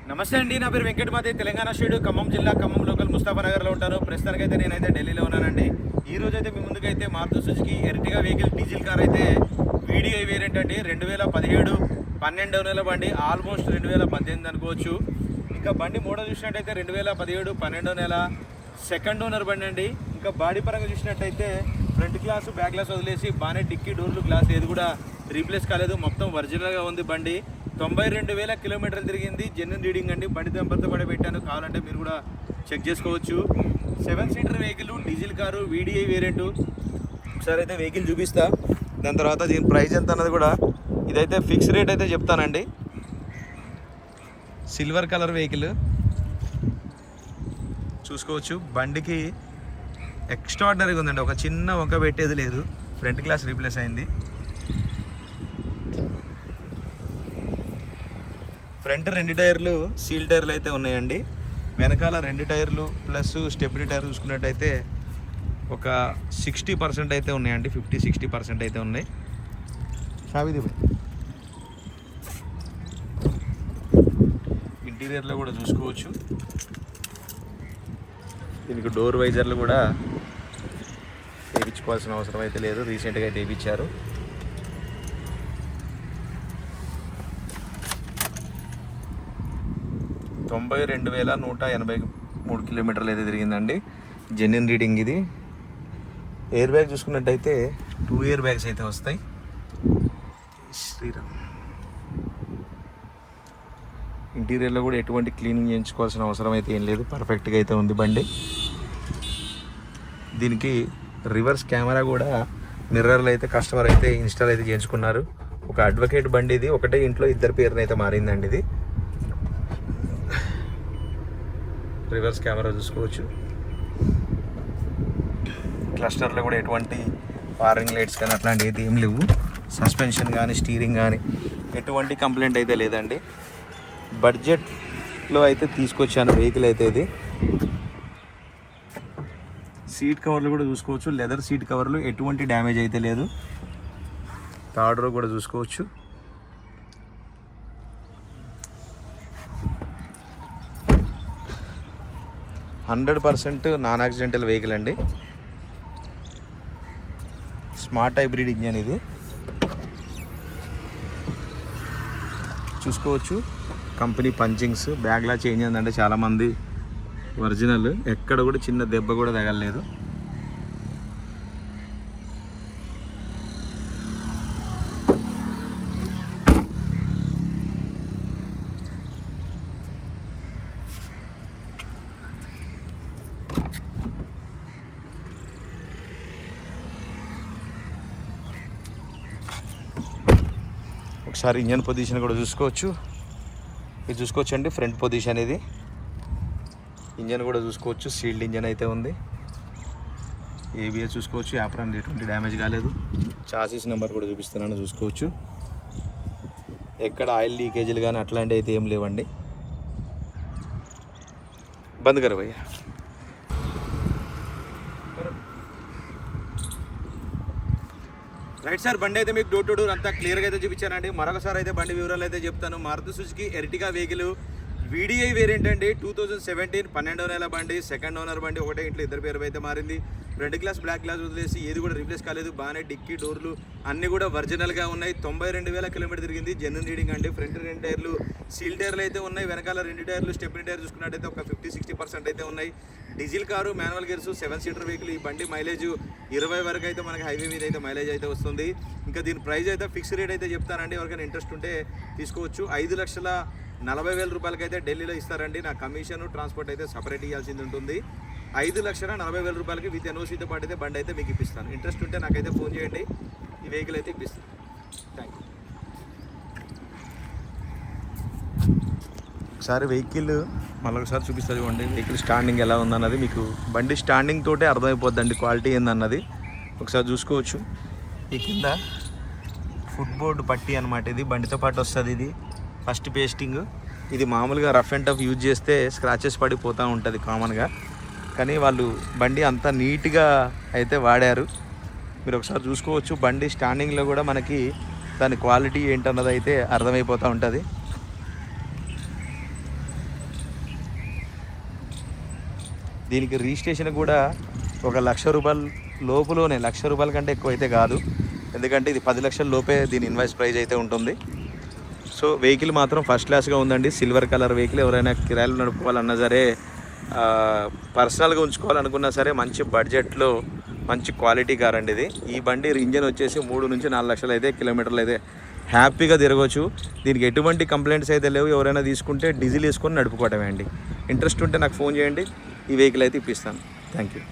నమస్తే అండి, నా పేరు వెంకటమాది. తెలంగాణ స్టేట్ ఖమ్మం జిల్లా ఖమ్మం లోకల్ ముస్తాఫానగర్లో ఉంటాను. ప్రస్తుతానికి అయితే నేనైతే ఢిల్లీలో ఉన్నానండి. ఈ రోజు అయితే మీ ముందుకైతే Maruti Suzuki Ertiga vehicle diesel car అయితే వీడిఐ వేరియంట్ అండి. 2017 12వ నెల బండి, ఆల్మోస్ట్ 2018 అనుకోవచ్చు. ఇంకా బండి మోడల్ చూసినట్టయితే 2017 12వ నెల సెకండ్ ఓనర్ బండి అండి. ఇంకా బాడీ పరంగా చూసినట్టయితే ఫ్రంట్ గ్లాస్ బ్యాక్ గ్లాస్ వదిలేసి బానే డిక్కీ డోర్లు గ్లాస్ ఏది కూడా రీప్లేస్ కాలేదు, మొత్తం ఒరిజినల్గా ఉంది బండి. 92,000 కిలోమీటర్లు తిరిగింది. జెన్యున్ రీడింగ్ అండి. బండి దంపర్తో కూడా పెట్టాను, కావాలంటే మీరు కూడా చెక్ చేసుకోవచ్చు. 7 seater vehicle diesel car VDI variant. ఒకసారి అయితే వెహికల్ చూపిస్తా, దాని తర్వాత దీని ప్రైస్ ఎంత అన్నది కూడా. ఇదైతే ఫిక్స్ రేట్ అయితే చెప్తానండి. సిల్వర్ కలర్ వెహికల్ చూసుకోవచ్చు. బండికి ఎక్స్ట్రాడినరీగా ఉందండి, ఒక చిన్న వంక పెట్టేది లేదు. ఫ్రంట్ గ్లాస్ రీప్లేస్ అయింది. ఫ్రంట్ 2 టైర్లు సీల్ టైర్లు అయితే ఉన్నాయండి. వెనకాల 2 టైర్లు ప్లస్ స్టెప్నీ టైర్ చూసుకున్నట్టయితే ఒక 60% అయితే ఉన్నాయండి. 50-60% అయితే ఉన్నాయి. షావిది ఇంటీరియర్లో కూడా చూసుకోవచ్చు. దీనికి డోర్ వైజర్లు కూడా వేయించుకోవాల్సిన అవసరం అయితే లేదు, రీసెంట్గా అయితే వేయించారు. తొంభై 2,183 కిలోమీటర్లు అయితే తిరిగిందండి. జెన్యున్ రీడింగ్ ఇది. ఎయిర్ బ్యాగ్ చూసుకున్నట్టయితే 2 ఎయిర్ బ్యాగ్స్ అయితే వస్తాయి. శ్రీరామ్ ఇంటీరియర్లో కూడా ఎటువంటి క్లీనింగ్ చేయించుకోవాల్సిన అవసరం అయితే ఏం లేదు, పర్ఫెక్ట్గా అయితే ఉంది బండి. దీనికి రివర్స్ కెమెరా కూడా మిర్రర్లు అయితే కస్టమర్ అయితే ఇన్స్టాల్ అయితే చేయించుకున్నారు. ఒక అడ్వకేట్ బండి ఇది, ఒకటే ఇంట్లో 2 పేరుని అయితే మారిందండి ఇది. రివర్స్ కెమెరా చూసుకోవచ్చు. క్లస్టర్లో కూడా ఎటువంటి వార్నింగ్ లైట్స్ కానీ అట్లాంటివి అయితే ఏం లేవు. సస్పెన్షన్ కానీ స్టీరింగ్ కానీ ఎటువంటి కంప్లైంట్ అయితే లేదండి. బడ్జెట్లో అయితే తీసుకొచ్చాను వెహికల్ అయితే ఇది. సీట్ కవర్లు కూడా చూసుకోవచ్చు. లెదర్ సీట్ కవర్లు, ఎటువంటి డ్యామేజ్ అయితే లేదు. థర్డ్ రో కూడా చూసుకోవచ్చు. %% నాన్ యాక్సిడెంటల్ వెహికల్ అండి. స్మార్ట్ హైబ్రిడ్ ఇంజన్ ఇది చూసుకోవచ్చు. కంపెనీ పంచింగ్స్, బ్యాగ్లా చేంజ్ అయిందంటే చాలామంది ఒరిజినల్, ఎక్కడ కూడా చిన్న దెబ్బ కూడా తగలలేదు. ఒకసారి ఇంజన్ పొజిషన్ కూడా చూసుకోవచ్చు. ఇది చూసుకోవచ్చు అండి, ఫ్రంట్ పొజిషన్ ఇది. ఇంజన్ కూడా చూసుకోవచ్చు, సీల్డ్ ఇంజన్ అయితే ఉంది. ఏబిఎస్ చూసుకోవచ్చు, యాప్రాన్ ఎటువంటి డ్యామేజ్ కాలేదు. చాసిస్ నెంబర్ కూడా చూపిస్తున్నాను, చూసుకోవచ్చు. ఎక్కడ ఆయిల్ లీకేజీలు కానీ అట్లాంటివి అయితే ఏం లేవండి. బంద్ కర భయ్యా. రైట్ సార్, బండి అయితే మీకు డోర్ టు డోర్ అంతా క్లియర్గా అయితే చూపించానండి. మరొకసారి అయితే బండి వివరాలు అయితే చెప్తాను. Maruti Suzuki Ertiga vehicle VDI variant అండి. 2017 12వ నెల బండి, సెకండ్ ఓనర్ బండి. ఒకటే ఇంట్లో 2 పేరు అయితే మారింది. ఫ్రంట్ గ్లాస్ బ్లాక్ గ్లాస్ వదిలేసి ఏది కూడా రీప్లేస్ కాలేదు. బాగానే డిక్కీ డోర్లు అన్నీ కూడా ఒరిజినల్గా ఉన్నాయి. 92,000 కిలోమీటర్ తిరిగింది. జెన్యున్ రీడింగ్ అండి. ఫ్రంట్ 2 టైర్లు సీల్ టైర్లు అయితే ఉన్నాయి. వెనకాల 2 టైర్లు స్టెప్నీ టైర్ చూసుకున్నట్టయితే ఒక 50-60% అయితే ఉన్నాయి. Diesel car, manual gears, 7 seater vehicle. ఈ బండి మైలేజ్ 20 వరకు అయితే మనకి హైవే మీద అయితే మైలేజ్ అయితే వస్తుంది. ఇంకా దీని ప్రైస్ అయితే ఫిక్స్ రేట్ అయితే చెప్తానండి. ఎవరికైనా ఇంట్రెస్ట్ ఉంటే తీసుకోవచ్చు. 5,40,000 రూపాయలకి అయితే ఢిల్లీలో ఇస్తారండి. నా కమిషన్ ట్రాన్స్పోర్ట్ అయితే సపరేట్ ఇవ్వాల్సింది ఉంటుంది. 5,40,000 రూపాయలకి విత్ ఎన్ఓసీతో పాటు అయితే బండి అయితే మీకు ఇప్పిస్తాను. ఇంట్రెస్ట్ ఉంటే నాకైతే ఫోన్ చేయండి, ఈ వెహికల్ అయితే ఇప్పిస్తాను. Thank you. ఒకసారి వెహికల్ మళ్ళొకసారి చూపిస్తుంది చూడండి. వెహికల్ స్టాండింగ్ ఎలా ఉందన్నది మీకు బండి స్టాండింగ్ తోటే అర్థమైపోద్దండి క్వాలిటీ ఏందన్నది. ఒకసారి చూసుకోవచ్చు. ఈ కింద ఫుట్ బోర్డు పట్టి అనమాట, ఇది బండితో పాటు వస్తుంది. ఇది ఫస్ట్ పేస్టింగ్. ఇది మామూలుగా రఫ్ అండ్ టఫ్ యూజ్ చేస్తే స్క్రాచెస్ పడిపోతూ ఉంటుంది కామన్గా, కానీ వాళ్ళు బండి అంతా నీట్గా అయితే వాడారు. మీరు ఒకసారి చూసుకోవచ్చు. బండి స్టాండింగ్లో కూడా మనకి దాని క్వాలిటీ ఏంటన్నది అయితే అర్థమైపోతూ ఉంటుంది. దీనికి రిజిస్ట్రేషన్ కూడా ఒక 1,00,000 రూపాయల లోపులోనే, 1,00,000 రూపాయల కంటే ఎక్కువ అయితే కాదు, ఎందుకంటే ఇది 10 లక్షల లోపే దీని ఇన్వాయిస్ ప్రైస్ అయితే ఉంటుంది. సో వెహికల్ మాత్రం ఫస్ట్ క్లాస్గా ఉందండి. Silver colour vehicle. ఎవరైనా కిరాయిలు నడుపుకోవాలన్నా సరే, పర్సనల్గా ఉంచుకోవాలనుకున్నా సరే మంచి బడ్జెట్లో మంచి క్వాలిటీ కార్ అండి ఇది. ఈ బండి ఇంజన్ వచ్చేసి 3 నుంచి 4 లక్షలు అయితే కిలోమీటర్లు అయితే హ్యాపీగా తిరగవచ్చు. దీనికి ఎటువంటి కంప్లైంట్స్ అయితే లేవు. ఎవరైనా తీసుకుంటే డీజిల్ వేసుకొని నడుపుకోవటమే అండి. ఇంట్రెస్ట్ ఉంటే నాకు ఫోన్ చేయండి, ఈ వెహికల్ అయితే ఇప్పిస్తాను. Thank you.